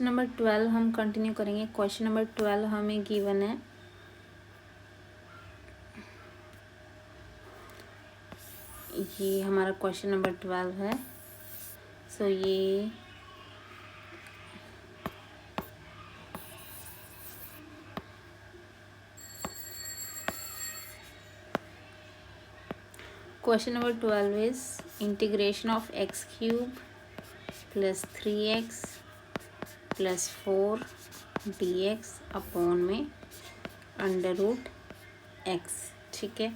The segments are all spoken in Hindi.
नंबर 12 हम कंटिन्यू करेंगे। क्वेश्चन नंबर 12 हमें गिवन है, ये हमारा क्वेश्चन नंबर 12 है। सो ये question number 12 is integration of x cube plus 3x plus 4 dx upon में अंडर रूट एक्स। ठीक है,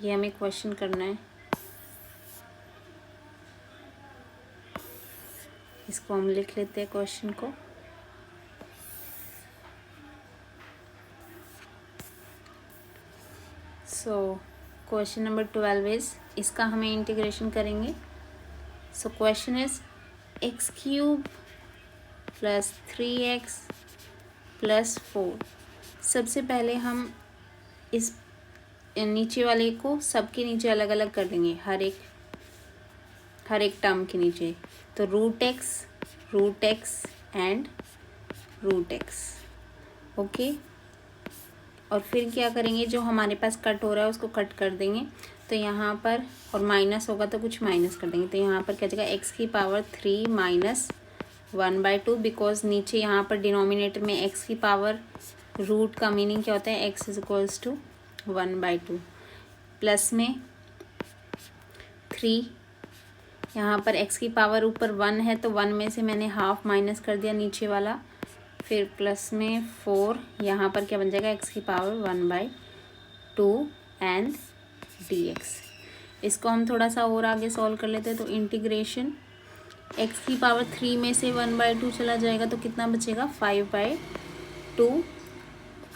ये हमें क्वेश्चन करना है। इसको हम लिख लेते हैं क्वेश्चन को। सो क्वेश्चन नंबर 12 इज, इसका हमें इंटीग्रेशन करेंगे। So question is x cube plus 3x plus 4। सबसे पहले हम इस नीचे वाले को सबके नीचे अलग अलग कर देंगे, हर एक टर्म के नीचे। तो root X and root X. Okay, और फिर क्या करेंगे, जो हमारे पास कट हो रहा है उसको कट कर देंगे। तो यहाँ पर, और माइनस होगा तो कुछ माइनस कर देंगे। तो यहाँ पर क्या जाएगा, एक्स की पावर 3 माइनस 1/2, बिकॉज नीचे यहाँ पर डिनोमिनेटर में एक्स की पावर रूट का मीनिंग क्या होता है, X is equals to 1/2। Plus में 3, यहाँ पर एक्स की पावर ऊपर 1 है तो 1 में से मैंने हाफ माइनस कर दिया नीचे वाला। फिर प्लस में 4, यहाँ पर क्या बन जाएगा, एक्स की पावर 1/2 एंड dx। इसको हम थोड़ा सा और आगे सॉल्व कर लेते हैं। तो इंटीग्रेशन एक्स की पावर 3 में से 1/2 चला जाएगा तो कितना बचेगा, 5/2।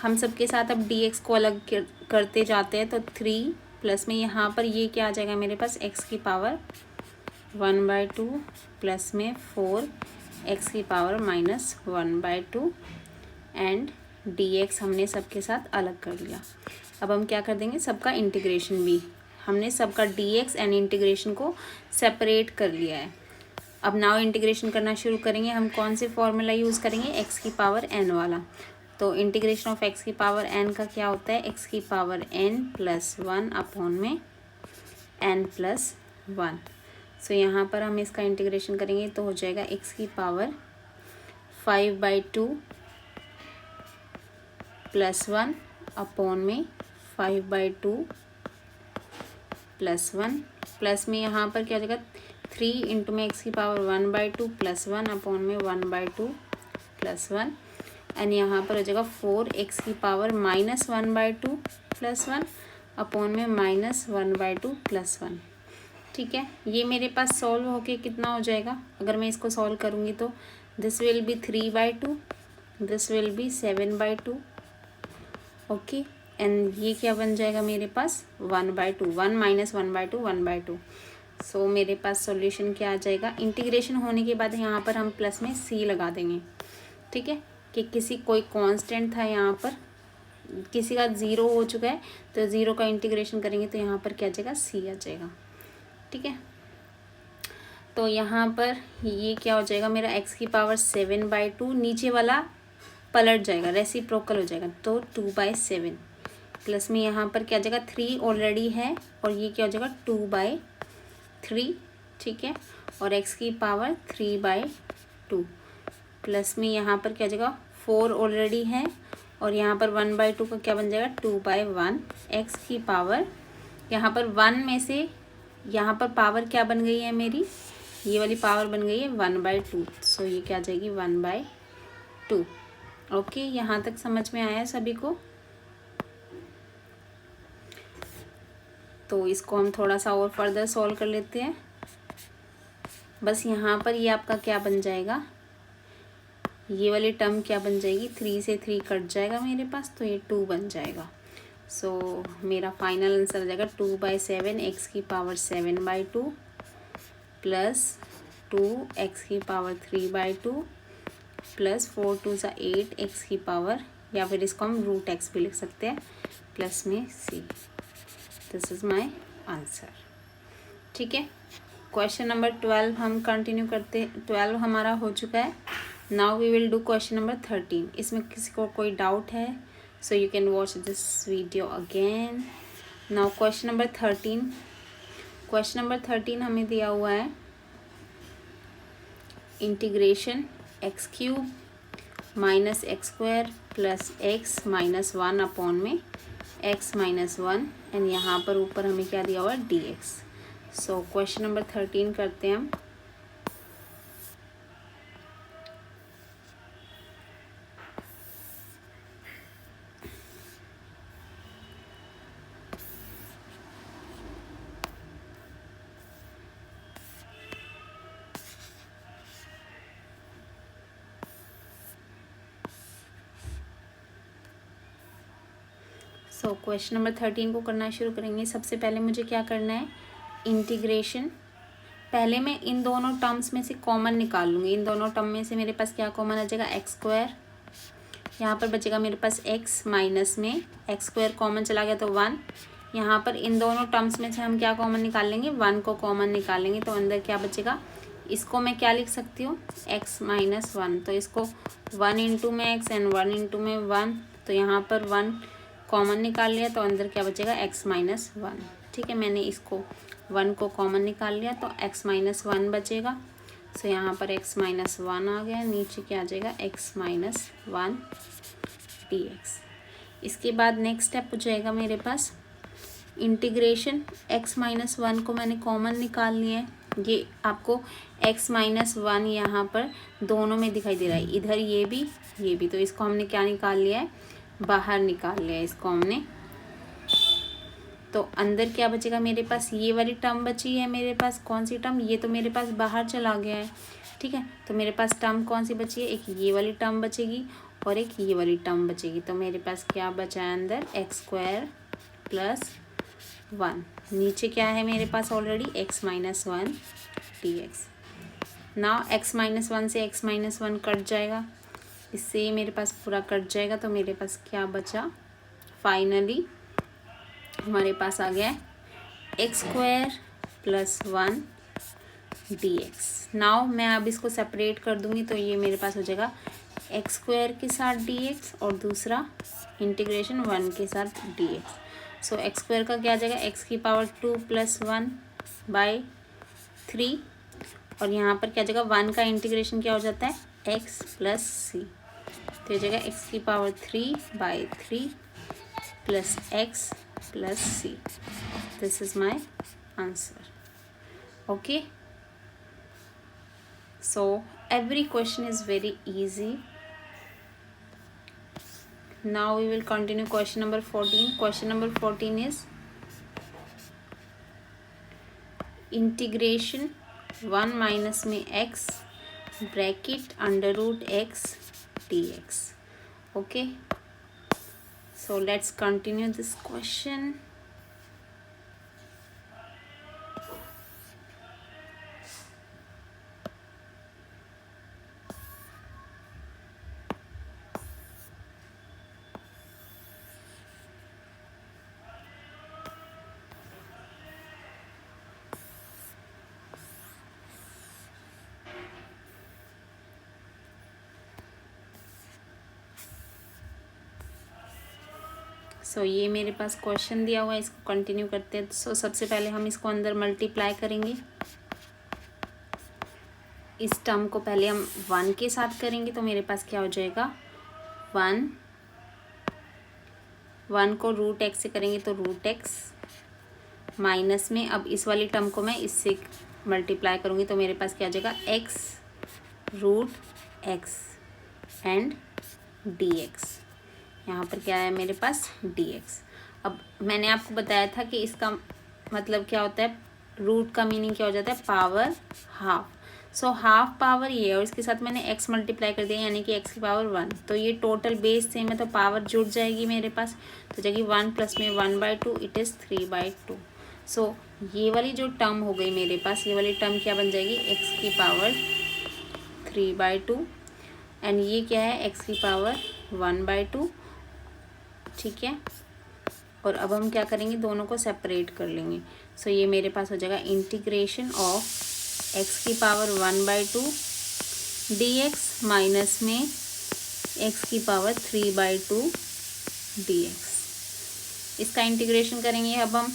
हम सबके साथ अब dx को अलग करते जाते हैं। तो 3 प्लस में यहाँ पर ये क्या आ जाएगा मेरे पास, एक्स की पावर 1/2 प्लस में 4 एक्स की पावर माइनस 1/2 एंड dx हमने सबके साथ अलग कर लिया। अब हम क्या कर देंगे, सबका इंटीग्रेशन भी हमने सबका dx एंड इंटीग्रेशन को सेपरेट कर लिया है। अब नाउ इंटीग्रेशन करना शुरू करेंगे। हम कौन से फॉर्मूला यूज़ करेंगे, एक्स की पावर n वाला। तो इंटीग्रेशन ऑफ एक्स की पावर n का क्या होता है, एक्स की पावर n प्लस 1 अपॉन में n प्लस 1। सो यहाँ पर हम इसका इंटीग्रेशन करेंगे तो हो जाएगा एक्स की पावर 5/2 प्लस 1 अपॉन में 5/2 प्लस 1। प्लस में यहाँ पर क्या हो जाएगा, 3 इंटू में एक्स की पावर 1/2 प्लस 1 अपॉन में 1/2 प्लस 1 एंड यहाँ पर हो जाएगा 4 एक्स की पावर माइनस 1/2 प्लस 1 अपॉन में माइनस 1/2 प्लस 1। ठीक है, ये मेरे पास सॉल्व होके कितना हो जाएगा, अगर मैं इसको सॉल्व करूँगी तो this will B 3/2, this will B 7/2। Okay, and ये क्या बन जाएगा मेरे पास, 1/2, 1 माइनस 1/2 1/2। सो मेरे पास सॉल्यूशन क्या आ जाएगा। इंटीग्रेशन होने के बाद यहाँ पर हम प्लस में c लगा देंगे। ठीक है, कि कोई कांस्टेंट था यहाँ पर, किसी का 0 हो चुका है तो 0 का इंटीग्रेशन करेंगे तो यहाँ पर क्या आ जाएगा, c आ जाएगा। ठीक है, तो यहाँ पर ये क्या हो जाएगा मेरा, एक्स की पावर 7/2, नीचे वाला पलट जाएगा, रेसिप्रोकल हो जाएगा तो 2/7 प्लस में यहाँ पर क्या आ जाएगा, 3 ऑलरेडी है और ये क्या हो जाएगा 2/3। ठीक है, और एक्स की पावर 3/2 प्लस में यहाँ पर क्या आ जाएगा, 4 ऑलरेडी है और यहाँ पर 1/2 का क्या बन जाएगा, 2/1। एक्स की पावर यहाँ पर 1 में से यहाँ पर पावर क्या बन गई है मेरी, ये वाली पावर बन गई है 1/2। सो ये क्या आ जाएगी 1/2। ओके, यहाँ तक समझ में आया सभी को। तो इसको हम थोड़ा सा और फर्दर सॉल्व कर लेते हैं। बस यहाँ पर ये आपका क्या बन जाएगा, ये वाली टर्म क्या बन जाएगी, 3 से 3 कट जाएगा मेरे पास तो ये 2 बन जाएगा। सो मेरा फाइनल आंसर आ जाएगा 2/7 एक्स की पावर 7/2 प्लस 2 एक्स की पावर 3/2 प्लस 4 2 सा 8 एक्स की पावर, या फिर इसको हम रूट एक्स भी लिख सकते हैं, प्लस में c। This is my answer. ठीक है, क्वेश्चन नंबर 12 हम कंटिन्यू करते, 12 हमारा हो चुका है। Now we will do question number 13। इसमें किसी को कोई डाउट है so you can watch this video again. Now question number 13। Question number 13 हमें दिया हुआ है integration X cube minus X square plus X minus 1 upon में एक्स माइनस 1 एंड यहाँ पर ऊपर हमें क्या दिया हुआ है D X. So question number 13 करते हैं हम। सो क्वेश्चन नंबर 13 को करना शुरू करेंगे। सबसे पहले मुझे क्या करना है, इंटीग्रेशन। पहले मैं इन दोनों टर्म्स में से कॉमन निकाल लूँगी। इन दोनों टर्म में से मेरे पास क्या कॉमन आ जाएगा, एक्स स्क्वायर। यहाँ पर बचेगा मेरे पास एक्स माइनस में एक्स स्क्वायर कॉमन चला गया तो 1। यहाँ पर इन दोनों टर्म्स में से हम क्या कॉमन निकाल लेंगे, 1 को कॉमन निकालेंगे तो अंदर क्या बचेगा, इसको मैं क्या लिख सकती हूँ, एक्स माइनस 1। तो इसको 1 इंटू में एक्स एंड 1 इंटू में 1, तो यहाँ पर 1 कॉमन निकाल लिया तो अंदर क्या बचेगा, एक्स माइनस 1। ठीक है, मैंने इसको 1 को कॉमन निकाल लिया तो एक्स माइनस 1 बचेगा। सो यहाँ पर एक्स माइनस 1 आ गया, नीचे क्या आ जाएगा, एक्स माइनस 1 डी एक्स। इसके बाद नेक्स्ट स्टेप हो जाएगा मेरे पास इंटीग्रेशन एक्स माइनस 1 को मैंने कॉमन निकाल लिया है। ये आपको एक्स माइनस 1 यहाँ पर दोनों में दिखाई दे रहा है, इधर ये भी, तो इसको हमने क्या निकाल लिया है, बाहर निकाल लिया है इसको हमने। तो अंदर क्या बचेगा मेरे पास, ये वाली टर्म बची है मेरे पास। कौन सी टर्म, ये तो मेरे पास बाहर चला गया है। ठीक है, तो मेरे पास टर्म कौन सी बची है, एक ये वाली टर्म बचेगी और एक ये वाली टर्म बचेगी। तो मेरे पास क्या बचा है अंदर, एक्स स्क्वायर प्लस 1। नीचे क्या है मेरे पास already, x minus 1 d x. Now x minus 1 से एक्स माइनस 1 कट जाएगा, इससे मेरे पास पूरा कट जाएगा। तो मेरे पास क्या बचा, फाइनली हमारे पास आ गया है x square plus 1 d x. Now मैं अब इसको सेपरेट कर दूंगी तो ये मेरे पास हो जाएगा एक्स स्क्वायर के साथ डी एक्स और दूसरा इंटीग्रेशन 1 के साथ डी एक्स। सो एक्स स्क्वायर का क्या आ जाएगा, एक्स की पावर 2 प्लस 1 बाई 3 और यहाँ पर क्या जाएगा, 1 का इंटीग्रेशन क्या हो जाता है, एक्स प्लस सी। तो ये जगह एक्स की power 3 by 3 plus X plus C. This is my answer. Okay, so every question is very easy. Now we will continue question number 14. Question number 14 is integration 1 minus में x bracket under root x dx. Okay, so let's continue this question. सो ये मेरे पास क्वेश्चन दिया हुआ है, इसको कंटिन्यू करते हैं। सो सबसे पहले हम इसको अंदर मल्टीप्लाई करेंगे। इस टर्म को पहले हम 1 के साथ करेंगे तो मेरे पास क्या हो जाएगा, 1 को रूट एक्स से करेंगे तो रूट एक्स माइनस में, अब इस वाली टर्म को मैं इससे मल्टीप्लाई करूँगी तो मेरे पास क्या आ जाएगा, X root X and D X. यहाँ पर क्या है मेरे पास, dx। अब मैंने आपको बताया था कि इसका मतलब क्या होता है, रूट का मीनिंग क्या हो जाता है, power half. So half power ये और इसके साथ मैंने x मल्टीप्लाई कर दिया यानी कि x की पावर 1। तो ये टोटल बेस सेम है तो पावर जुड़ जाएगी मेरे पास। तो जाएगी 1 प्लस में 1/2 इट इज़ 3/2। सो ये वाली जो टर्म हो गई मेरे पास, ये वाली टर्म क्या बन जाएगी, x की पावर 3/2 एंड ये क्या है, x की पावर 1/2। ठीक है, और अब हम क्या करेंगे, दोनों को सेपरेट कर लेंगे। सो ये मेरे पास हो जाएगा इंटीग्रेशन ऑफ x की पावर 1/2 dx माइनस में x की पावर 3/2 dx। इसका इंटीग्रेशन करेंगे अब हम।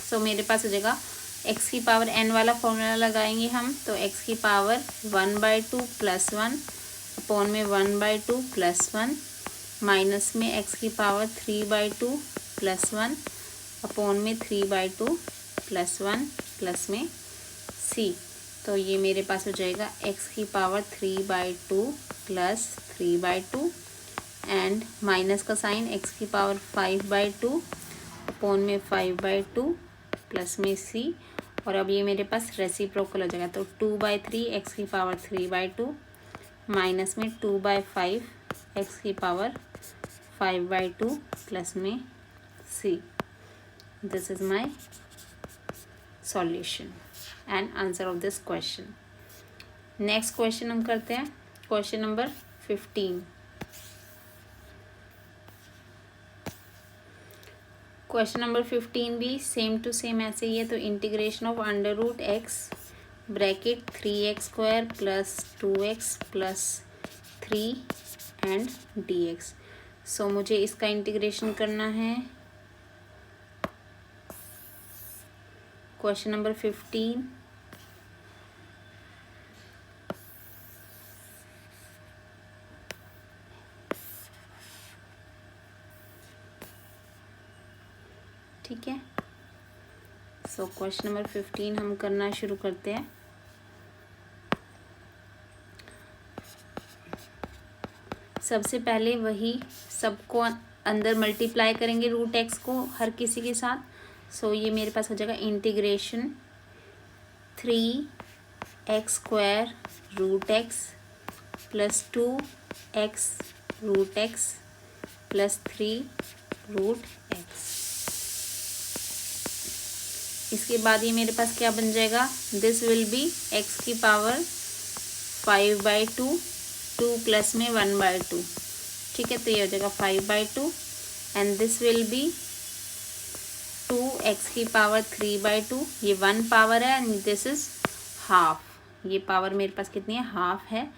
सो मेरे पास हो जाएगा x की पावर n वाला फॉर्मूला लगाएंगे हम, तो x की पावर 1/2 + 1 अपॉन में 1/2 + 1 माइनस में x की पावर 3/2 + 1 अपॉन में 3/2 + 1 प्लस में c। तो ये मेरे पास हो जाएगा x की पावर 3/2 + 3/2 एंड माइनस का साइन x की पावर 5/2 अपॉन में 5/2 प्लस में c। और अब ये मेरे पास रेसिप्रोकल हो जाएगा, तो 2/3 x की पावर 3/2 माइनस में 2/5 x की पावर 5/2 प्लस में c। This is my solution and answer of this question. Next question हम करते हैं, क्वेश्चन नंबर 15। क्वेश्चन नंबर 15 भी सेम टू सेम ऐसे ही है। तो integration of √x bracket 3x² + 2x + 3 and dx। सो मुझे इसका इंटीग्रेशन करना है। क्वेश्चन नंबर 15 ठीक है। सो क्वेश्चन नंबर 15 हम करना शुरू करते हैं। सबसे पहले वही सबको अंदर मल्टीप्लाई करेंगे √x को हर किसी के साथ। सो ये मेरे पास हो जाएगा integration 3x² √x + 2x √x + 3 √x। इसके बाद ये मेरे पास क्या बन जाएगा, दिस विल बी x की पावर 5/2 2 प्लस में 1/2। ठीक है, तो ये हो जाएगा 5/2 and this will B 2x की पावर 3/2। ये 1 पावर है एंड दिस इज हाफ। ये पावर मेरे पास कितनी है, हाफ है,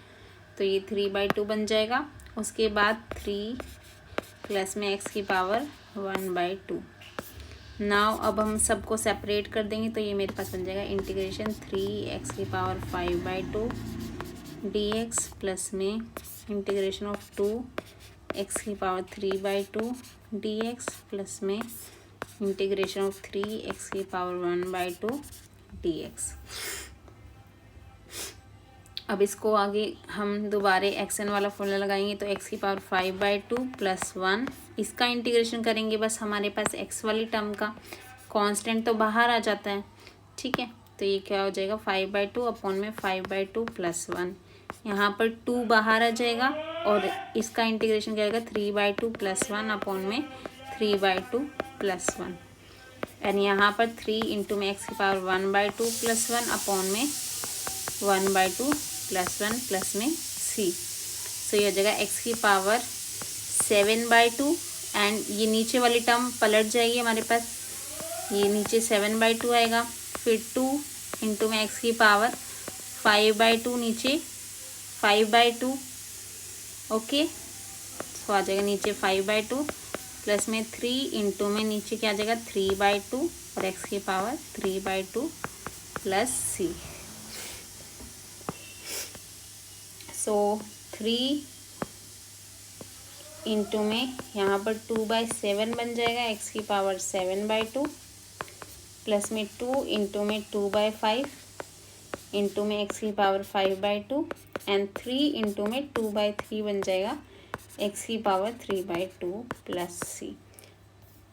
तो ये 3/2 बन जाएगा। उसके बाद 3 प्लस में x की पावर 1/2। नाउ अब हम सबको सेपरेट कर देंगे, तो ये मेरे पास बन जाएगा इंटीग्रेशन 3x की पावर 5/2 dx प्लस में इंटीग्रेशन ऑफ 2x की पावर 3/2 dx प्लस में इंटीग्रेशन ऑफ 3x की पावर 1/2 dx। अब इसको आगे हम दोबारा xn वाला फॉर्मूला लगाएंगे, तो x की पावर 5/2 + 1 इसका इंटीग्रेशन करेंगे। बस हमारे पास x वाली टर्म का कांस्टेंट तो बाहर आ जाता है। ठीक है, तो ये क्या हो जाएगा 5/2 अपॉन में 5/2 + 1। यहाँ पर 2 बाहर आ जाएगा और इसका इंटीग्रेशन करेगा 3/2 + 1 अपॉन में 3/2 + 1 एंड यहाँ पर 3 इंटू में x की पावर 1/2 + 1 अपॉन में 1/2 + 1 प्लस में c। सो ये हो जाएगा x की पावर 7/2 एंड ये नीचे वाली टर्म पलट जाएगी हमारे पास, ये नीचे 7/2 आएगा। फिर 2 इंटू में x की पावर 5/2 नीचे 5/2 ओके। तो आ जाएगा नीचे 5/2 प्लस में 3 इंटू में नीचे क्या आ जाएगा 3/2 और x की पावर 3/2 प्लस c। सो 3 इंटू में यहाँ पर 2/7 बन जाएगा, x की पावर 7/2 प्लस में 2 इंटू में 2/5 इंटू में x की पावर 5/2 एंड 3 इंटू में 2/3 बन जाएगा, x की पावर 3/2 प्लस c।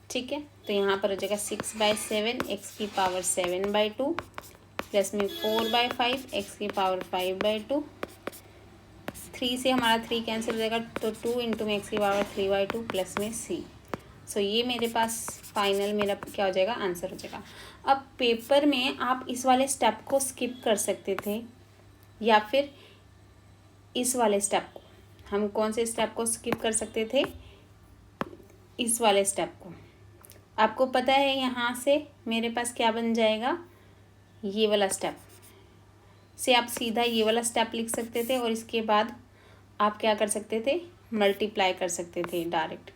ठीक है, तो यहाँ पर हो जाएगा 6/7 x की पावर 7/2 प्लस में 4/5 x की पावर 5/2। 3 से हमारा 3 कैंसिल हो जाएगा, तो 2 इंटू में x की पावर 3/2 प्लस में c। सो ये मेरे पास फाइनल मेरा क्या हो जाएगा, आंसर हो जाएगा। अब पेपर में आप इस वाले स्टेप को स्किप कर सकते थे या फिर इस वाले स्टेप को। हम कौन से स्टेप को स्किप कर सकते थे, इस वाले स्टेप को। आपको पता है यहाँ से मेरे पास क्या बन जाएगा, ये वाला स्टेप। से आप सीधा ये वाला स्टेप लिख सकते थे और इसके बाद आप क्या कर सकते थे, मल्टीप्लाई कर सकते थे डायरेक्ट।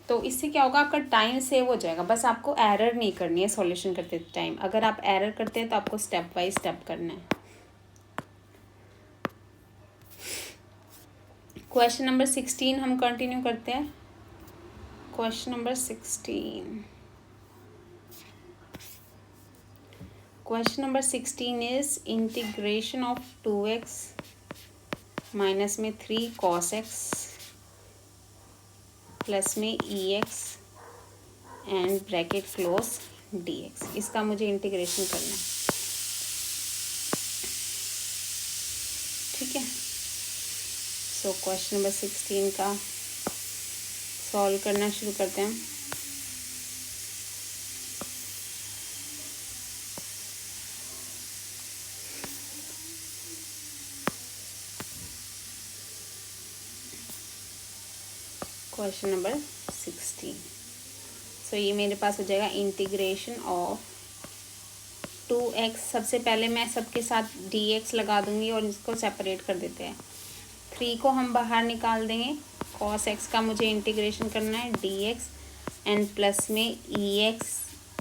तो इससे क्या होगा, आपका टाइम सेव हो जाएगा। बस आपको एरर नहीं करनी है सॉल्यूशन करते टाइम। अगर आप एरर करते हैं तो आपको स्टेप बाय स्टेप करना है। क्वेश्चन नंबर 16 हम कंटिन्यू करते हैं। Question number 16, question number 16 is integration of 2x minus में 3 cos x प्लस में ex and bracket close dx। इसका मुझे इंटीग्रेशन करना है, ठीक है। सो क्वेश्चन नंबर 16 का सॉल्व करना शुरू करते हैं। क्वेश्चन नंबर 16, सो ये मेरे पास हो जाएगा इंटीग्रेशन ऑफ 2x। सबसे पहले मैं सबके साथ dx लगा दूंगी और इसको सेपरेट कर देते हैं। 3 को हम बाहर निकाल देंगे। cos x का मुझे इंटीग्रेशन करना है dx एंड प्लस में ex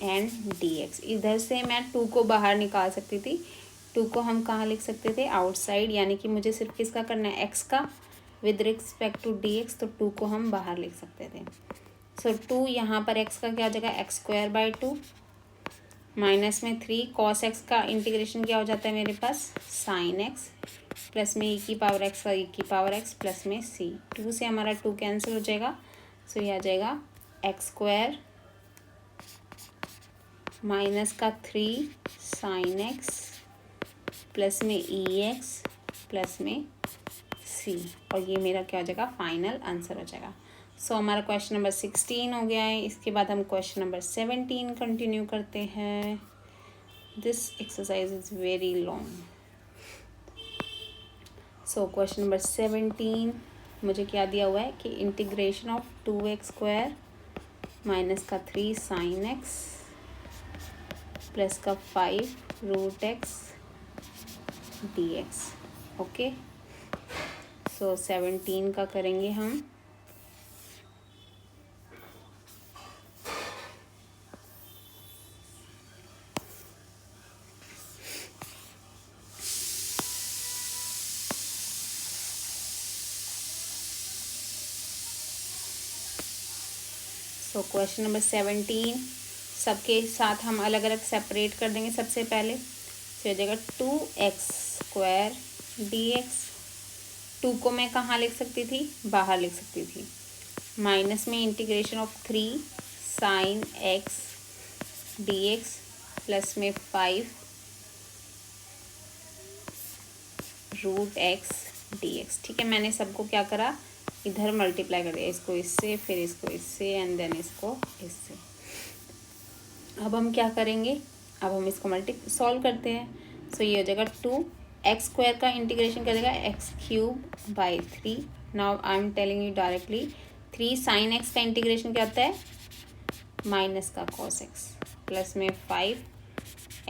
एंड dx। इधर से मैं 2 को बाहर निकाल सकती थी। 2 को हम कहाँ लिख सकते थे, आउटसाइड, यानी कि मुझे सिर्फ किसका करना है, x का विद रिस्पेक्ट टू dx। तो 2 को हम बाहर लिख सकते थे। सो 2 यहाँ पर x का क्या हो जाएगा, x² माइनस में 3 cos x का इंटीग्रेशन क्या हो जाता है मेरे पास, sin x प्लस में e की पावर x का e की पावर x प्लस में c। 2 से हमारा 2 कैंसिल हो जाएगा। सो ये आ जाएगा x² माइनस का 3 sin x प्लस में ex प्लस में c, और ये मेरा क्या हो जाएगा, फाइनल आंसर हो जाएगा। सो हमारा क्वेश्चन नंबर 16 हो गया है। इसके बाद हम क्वेश्चन नंबर 17 कंटिन्यू करते हैं। This exercise is very long. So question number 17 मुझे क्या दिया हुआ है कि इंटीग्रेशन ऑफ 2x² माइनस का 3 sin x प्लस का 5 √x dx। ओके, सो 17 का करेंगे हम। सो क्वेश्चन नंबर 17 सबके साथ हम अलग अलग सेपरेट कर देंगे। सबसे पहले तो हो जाएगा 2x² dx। 2 को मैं कहाँ लिख सकती थी, बाहर लिख सकती थी। माइनस में integration of 3 sin x dx plus में 5 √x dx। ठीक है, मैंने सबको क्या करा, इधर मल्टीप्लाई कर दिया, इसको इससे, फिर इसको इससे एंड देन इसको इससे। अब हम क्या करेंगे, अब हम इसको सॉल्व करते हैं। सो ये हो जाएगा 2x² का इंटीग्रेशन कर देगा x³/3। Now I am telling you directly 3 sin x का इंटीग्रेशन क्या होता है, माइनस का cos x प्लस में 5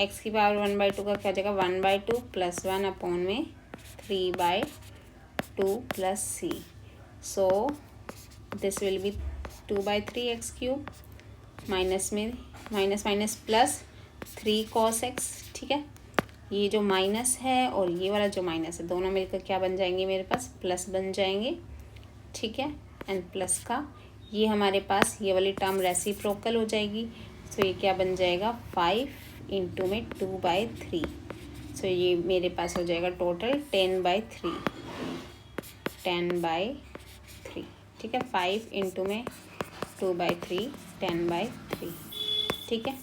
x की पावर 1/2 का क्या हो जाएगा 1/2 प्लस 1 अपॉन में 3/2 plus c। So this will be 2/3 x³ minus में minus minus plus 3 cos x। ठीक है, ये जो माइनस है और ये वाला जो माइनस है दोनों मिलकर क्या बन जाएंगे, मेरे पास प्लस बन जाएंगे। ठीक है, एंड प्लस का ये हमारे पास ये वाली टर्म रेसिप्रोकल हो जाएगी। सो ये क्या बन जाएगा 5 इंटू में 2/3। सो ये मेरे पास हो जाएगा टोटल 10/3 10/3। ठीक है, 5 इंटू में 2/3 10/3। ठीक है,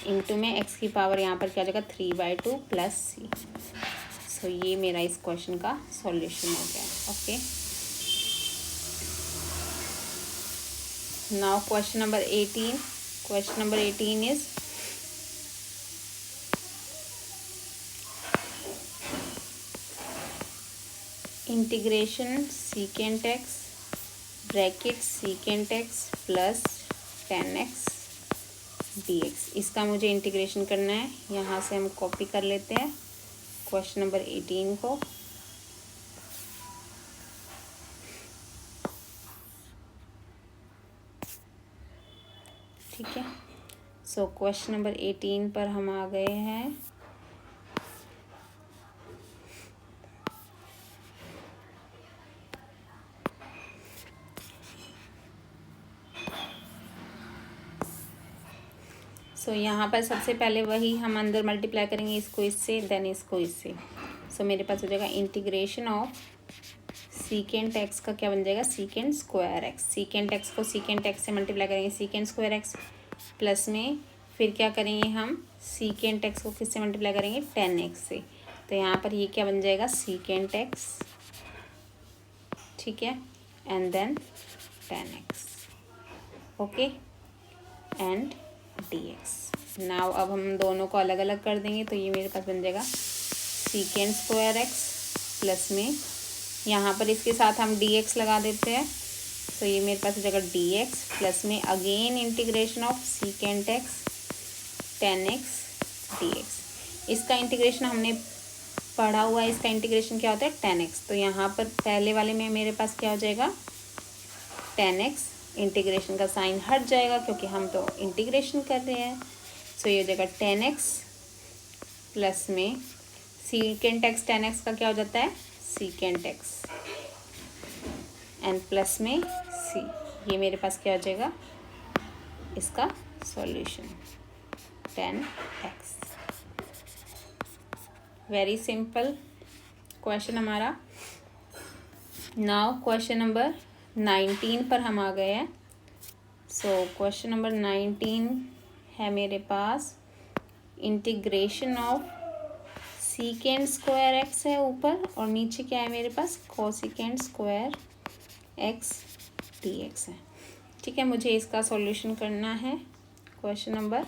इंटू में x की पावर यहाँ पर क्या हो जाएगा 3/2 प्लस c। सो ये मेरा इस क्वेश्चन का सॉल्यूशन हो गया। Okay, now question number 18। Question number 18 is integration secant x bracket secant x plus 10x dx। इसका मुझे इंटीग्रेशन करना है। यहाँ से हम कॉपी कर लेते हैं क्वेश्चन नंबर 18 को। ठीक है, सो क्वेश्चन नंबर 18 पर हम आ गए हैं। सो यहाँ पर सबसे पहले वही हम अंदर मल्टीप्लाई करेंगे, इसको इससे, देन इसको इससे। सो मेरे पास हो जाएगा इंटीग्रेशन ऑफ सीकेंट एक्स का क्या बन जाएगा, secant square x. Secant x को सीकेंट एक्स से मल्टीप्लाई करेंगे, सीकेंट स्क्वायर एक्स, प्लस में फिर क्या करेंगे हम, सीकेंट एक्स को किससे मल्टीप्लाई करेंगे, 10x से। तो यहाँ पर ये क्या बन जाएगा, सीकेंट एक्स, ठीक है, and then 10x, okay, and dx। Now अब हम दोनों को अलग अलग कर देंगे, तो ये मेरे पास बन जाएगा सीकेंट स्क्वायर एक्स, प्लस में यहाँ पर इसके साथ हम dx लगा देते हैं, तो ये मेरे पास हो जाएगा dx, प्लस में again integration of secant x 10x dx। इसका इंटीग्रेशन हमने पढ़ा हुआ है, इसका इंटीग्रेशन क्या होता है, 10x। तो यहाँ पर पहले वाले में मेरे पास क्या हो जाएगा, 10x, इंटीग्रेशन का साइन हट जाएगा क्योंकि हम तो इंटीग्रेशन कर रहे हैं। सो ये हो जाएगा 10x, प्लस में सीकेंट एक्स 10x का क्या हो जाता है, सीकेंट एक्स, एंड प्लस में सी, ये मेरे पास क्या हो जाएगा, इसका solution 10x। Very simple question हमारा। नाउ क्वेश्चन नंबर 19 पर हम आ गए हैं। सो क्वेश्चन नंबर 19 है मेरे पास integration of secant square x है ऊपर, और नीचे क्या है मेरे पास, कोसिकेंट स्क्वायर एक्स dx है। ठीक है, मुझे इसका सॉल्यूशन करना है, क्वेश्चन नंबर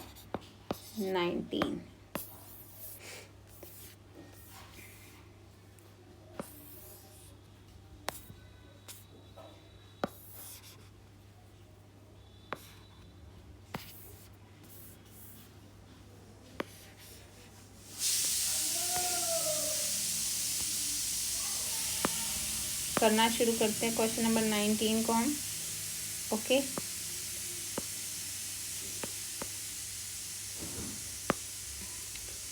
19। करना शुरू करते हैं क्वेश्चन नंबर 19 को हम, ओके।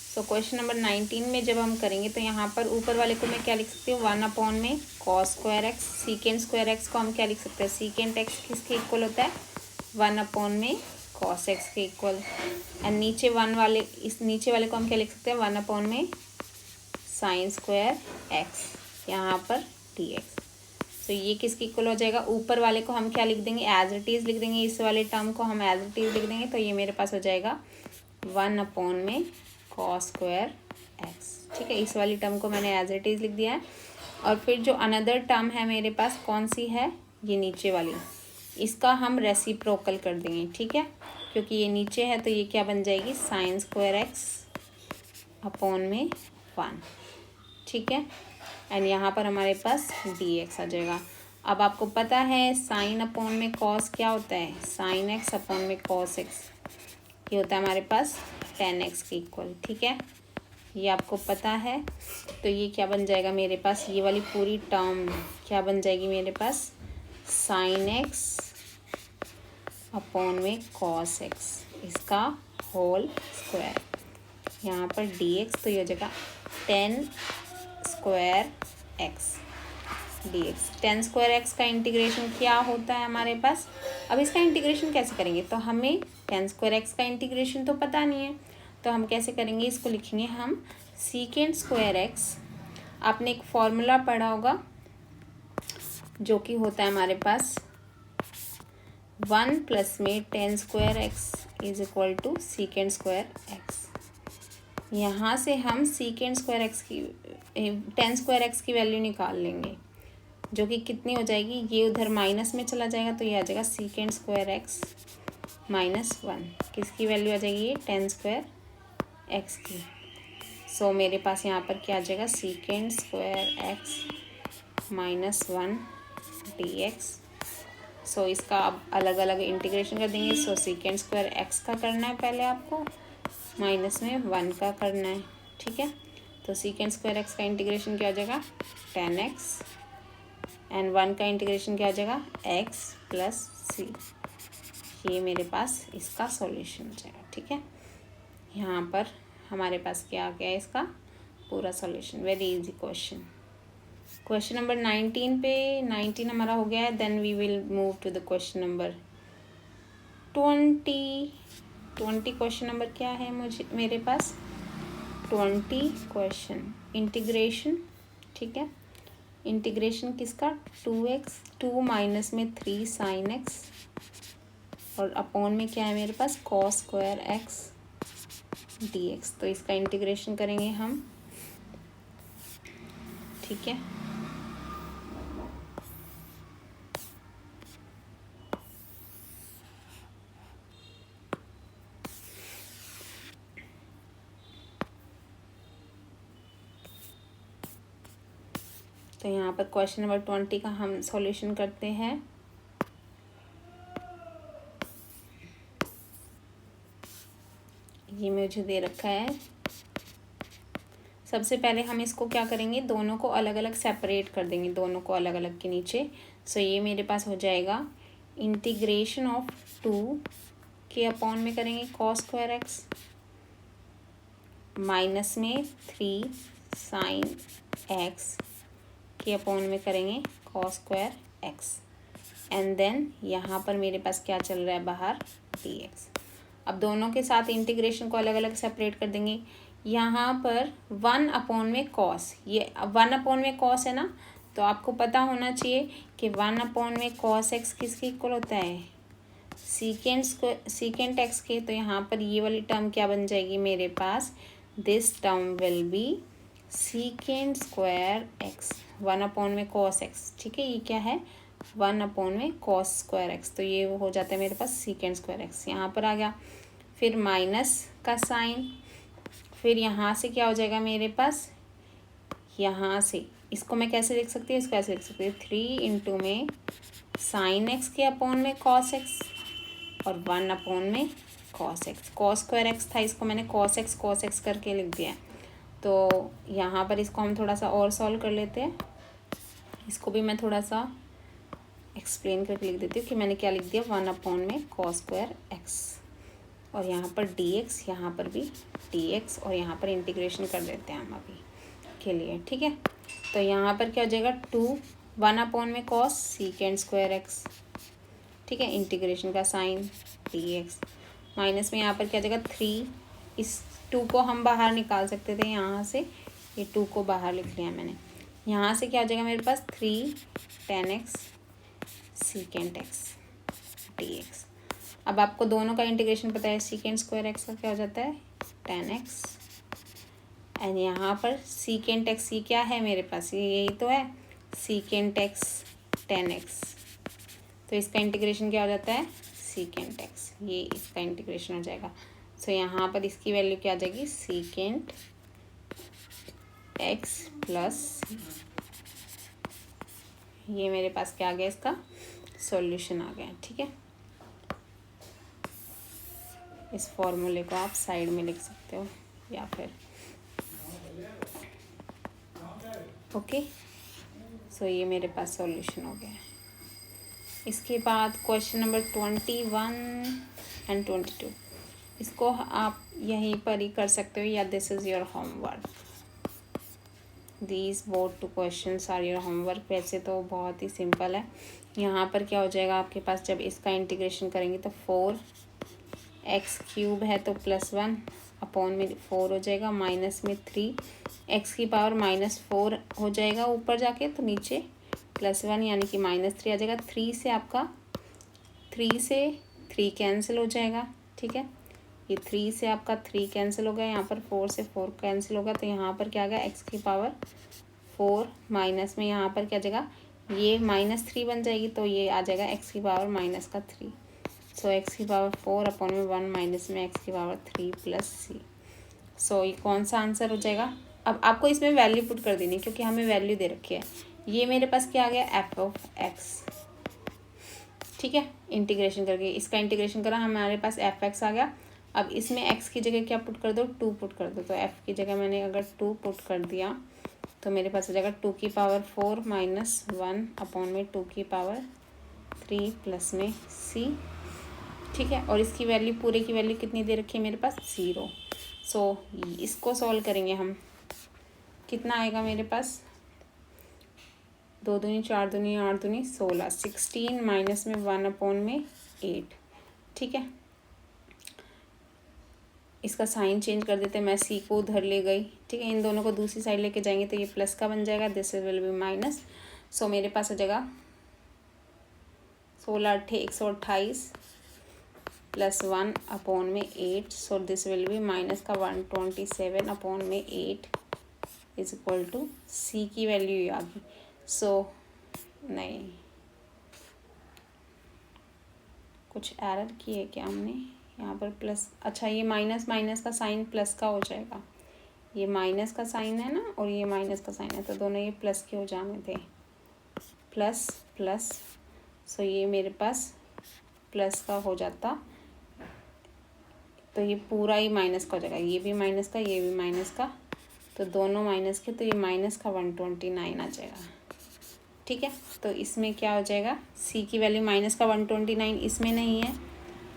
सो क्वेश्चन नंबर 19 में जब हम करेंगे तो यहाँ पर ऊपर वाले को मैं क्या लिख सकती हूँ, 1 में cos square x. Secant square x को हम क्या लिख सकते हैं, सीकेंट एक्स किसके इक्वल होता है, 1 में कॉस एक्स के इक्वल। एंड नीचे 1 वाले, इस नीचे वाले को हम क्या लिख सकते हैं, 1 में साइन स्क्वायर एक्स, यहाँ पर dx। तो ये किसके इक्वल हो जाएगा, ऊपर वाले को हम क्या लिख देंगे, एज इट इज़ लिख देंगे, इस वाले टर्म को हम एज इट इज़ लिख देंगे। तो ये मेरे पास हो जाएगा 1 में कॉस स्क्वायर एक्स, ठीक है। इस वाली टर्म को मैंने एज इट इज़ लिख दिया है। और फिर जो अनदर टर्म है मेरे पास, कौन सी है, ये नीचे वाली, इसका हम रेसिप्रोकल कर देंगे, ठीक है, क्योंकि ये नीचे है। तो ये क्या बन जाएगी, साइन स्क्वायर एक्स अपॉन में 1, ठीक है, एंड यहाँ पर हमारे पास dx आ जाएगा। अब आपको पता है साइन अपॉन में कॉस क्या होता है, साइन एक्स अपॉन में कॉस एक्स, ये होता है हमारे पास 10x के इक्वल, ठीक है, ये आपको पता है। तो ये क्या बन जाएगा मेरे पास, ये वाली पूरी टर्म क्या बन जाएगी मेरे पास, साइन एक्स अपॉन में कॉस एक्स, इसका होल स्क्वायर, यहाँ पर dx। तो ये हो जाएगा 10 square x dx। 10 square x का इंटीग्रेशन क्या होता है हमारे पास। अब इसका इंटीग्रेशन कैसे करेंगे, तो हमें 10 स्क्वायर एक्स का इंटीग्रेशन तो पता नहीं है, तो हम कैसे करेंगे, इसको लिखेंगे हम सीकेंट स्क्वायर एक्स। आपने एक फॉर्मूला पढ़ा होगा जो कि होता है हमारे पास 1 प्लस में 10 square X is equal to secant square X. यहाँ से हम सीकेंट स्क्वायर एक्स की 10 स्क्वायर एक्स की वैल्यू निकाल लेंगे, जो कि कितनी हो जाएगी, ये उधर माइनस में चला जाएगा, तो ये आ जाएगा सीकेंट स्क्वायर एक्स -1। किसकी वैल्यू आ जाएगी, ये 10 स्क्वायर एक्स की। सो मेरे पास यहाँ पर क्या आ जाएगा, सीकेंट स्क्वायर एक्स -1 dx। सो इसका अब अलग अलग इंटीग्रेशन कर देंगे। सो सीकेंट स्क्वायर एक्स का करना है पहले आपको, माइनस में 1 का करना है, ठीक है। तो सीकेंड स्क्वायर एक्स का इंटीग्रेशन क्या हो जाएगा 10x एंड 1 का इंटीग्रेशन क्या हो जाएगा x प्लस सी। ये मेरे पास इसका सॉल्यूशन हो जाएगा। ठीक है, यहाँ पर हमारे पास क्या आ गया इसका पूरा solution. Very easy question. Question number 19 पे 19 हमारा हो गया है। Then we will move to the question number 20। Question number क्या है मेरे पास 20 क्वेश्चन इंटीग्रेशन। ठीक है, इंटीग्रेशन किसका 2x 2 माइनस में 3 साइन x और अपॉन में क्या है मेरे पास कॉस स्क्वायर x dx। तो इसका इंटीग्रेशन करेंगे हम। ठीक है, तो यहाँ पर क्वेश्चन नंबर 20 का हम सॉल्यूशन करते हैं। ये मुझे दे रखा है। सबसे पहले हम इसको क्या करेंगे दोनों को अलग अलग सेपरेट कर देंगे, दोनों को अलग अलग के नीचे। सो ये मेरे पास हो जाएगा इंटीग्रेशन ऑफ 2 के अपॉन में करेंगे कॉस स्क्वायर एक्स माइनस में 3 साइन एक्स के अपॉन में करेंगे cos square x and then यहाँ पर मेरे पास क्या चल रहा है बाहर dx। अब दोनों के साथ इंटीग्रेशन को अलग अलग सेपरेट कर देंगे। यहाँ पर 1 अपॉन में कॉस, ये 1 अपॉन में कॉस है ना, तो आपको पता होना चाहिए कि 1 अपॉन में कॉस एक्स किसके इक्वल होता है सीकेंट एक्स के। तो यहाँ पर ये वाली टर्म क्या बन जाएगी मेरे पास this term will be secant square x 1 upon में कॉस एक्स। ठीक है, ये क्या है 1 अपॉन में कॉस स्क्वायर एक्स, तो ये हो जाता है मेरे पास सीकेंट स्क्वायर एक्स यहाँ पर आ गया। फिर माइनस का साइन, फिर यहाँ से क्या हो जाएगा मेरे पास यहाँ से इसको मैं कैसे लिख सकती हूँ, इसको ऐसे लिख सकती हूँ 3 इंटू में साइन एक्स के अपॉन में कॉस एक्स और 1 अपॉन में cos x. Cos square x था, इसको मैंने कॉस एक्स करके लिख दिया। तो यहाँ पर इसको हम थोड़ा सा और सॉल्व कर लेते हैं। इसको भी मैं थोड़ा सा एक्सप्लेन करके लिख देती हूँ कि मैंने क्या लिख दिया 1 अपॉन में कॉस स्क्वायर एक्स और यहाँ पर dx, यहाँ पर भी dx और यहाँ पर इंटीग्रेशन कर देते हैं हम अभी के लिए। ठीक है, तो यहाँ पर क्या हो जाएगा 1 अपॉन में कॉस सीकेंड स्क्वायर एक्स। ठीक है, इंटीग्रेशन का साइन dx माइनस में यहाँ पर क्या हो जाएगा 3, इस 2 को हम बाहर निकाल सकते थे यहाँ से, ये 2 को बाहर लिख लिया मैंने। यहाँ से क्या हो जाएगा मेरे पास 3 10x सीकेंट एक्स dx। अब आपको दोनों का इंटीग्रेशन पता है, सीकेंट स्क्वायर एक्स का क्या हो जाता है 10x एंड यहाँ पर सीकेंट एक्स ये क्या है मेरे पास, ये यही तो है सीकेंट एक्स 10x। तो इसका इंटीग्रेशन क्या हो जाता है सीकेंट एक्स, ये इसका इंटीग्रेशन हो जाएगा। सो यहाँ पर इसकी वैल्यू क्या आ जाएगी सीकेंट एक्स प्लस, ये मेरे पास क्या आ गया इसका सॉल्यूशन आ गया। ठीक है, इस फॉर्मूले को आप साइड में लिख सकते हो या फिर ओके। सो ये मेरे पास सॉल्यूशन हो गया है। इसके बाद क्वेश्चन नंबर 21 एंड 22, इसको आप यहीं पर ही कर सकते हो या this is your homework. These both 2 questions are your homework. वैसे तो बहुत ही सिंपल है। यहाँ पर क्या हो जाएगा आपके पास जब इसका इंटीग्रेशन करेंगे तो 4x³ है तो +1 अपॉन में 4 हो जाएगा, माइनस में 3x की पावर -4 हो जाएगा ऊपर जाके, तो नीचे +1 यानी कि -3 आ जाएगा। 3 से आपका 3 से 3 कैंसिल हो जाएगा। ठीक है, ये 3 से आपका 3 कैंसिल हो गया, यहाँ पर 4 से 4 कैंसिल होगा, तो यहाँ पर क्या आ गया x की पावर 4 माइनस में यहाँ पर क्या आ जाएगा ये -3 बन जाएगी, तो ये आ जाएगा x की पावर -3। सो x की पावर 4 अपॉन में 1 माइनस में x की पावर 3 प्लस c। सो ये कौन सा आंसर हो जाएगा। अब आपको इसमें वैल्यू पुट कर देनी क्योंकि हमें वैल्यू दे रखी है। ये मेरे पास क्या आ गया f(x). ठीक है, इंटीग्रेशन करके इसका इंटीग्रेशन करा हमारे पास f(x) आ गया। अब इसमें एक्स की जगह क्या पुट कर दो, 2 पुट कर दो। तो एफ़ की जगह मैंने अगर 2 पुट कर दिया तो मेरे पास आ जाएगा 2 की पावर 4 माइनस 1 अपॉन में 2 की पावर 3 प्लस में सी। ठीक है, और इसकी वैल्यू, पूरे की वैल्यू कितनी दे रखी है मेरे पास, 0। सो इसको सॉल्व करेंगे हम, कितना आएगा मेरे पास, 2 दूनी 4 दूनी 8 दूनी 16, 16 माइनस में 1 अपॉन में 8। ठीक है, इसका साइन चेंज कर देते हैं, मैं सी को उधर ले गई। ठीक है, इन दोनों को दूसरी साइड लेके जाएंगे तो ये प्लस का बन जाएगा, दिस विल बी माइनस। सो मेरे पास आ जाएगा 16 × 128 प्लस 1 अपॉन में 8। सो दिस विल बी माइनस का 127 अपॉन में 8 इज इक्वल टू सी की वैल्यू आ गई। सो नहीं, कुछ एरर की है क्या हमने यहाँ पर, प्लस, अच्छा ये माइनस माइनस का साइन प्लस का हो जाएगा, ये माइनस का साइन है ना और ये माइनस का साइन है, तो दोनों ये प्लस के हो जाने थे, प्लस प्लस। सो ये मेरे पास प्लस का हो जाता, तो ये पूरा ही माइनस का हो जाएगा, ये भी माइनस का, ये भी माइनस का, तो दोनों माइनस के, तो ये माइनस का 129 आ जाएगा। ठीक है, तो इसमें क्या हो जाएगा, सी की वैल्यू माइनस का 129 इसमें नहीं है,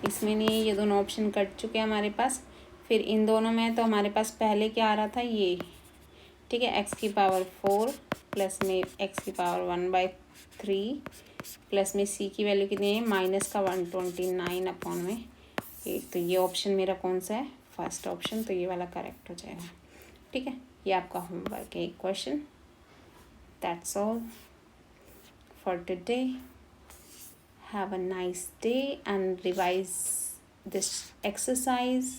इसमें नहीं है, ये दोनों ऑप्शन कट चुके हैं हमारे पास। फिर इन दोनों में तो हमारे पास पहले क्या आ रहा था, ये। ठीक है, एक्स की पावर 4 प्लस में एक्स की पावर 1/3 प्लस में सी की वैल्यू कितनी है, माइनस का 129 अपॉन में 8। तो ये ऑप्शन मेरा कौन सा है, फर्स्ट ऑप्शन, तो ये वाला करेक्ट हो जाएगा। ठीक है, ये आपका होमवर्क है, एक question. That's all for today. Have a nice day and revise this exercise.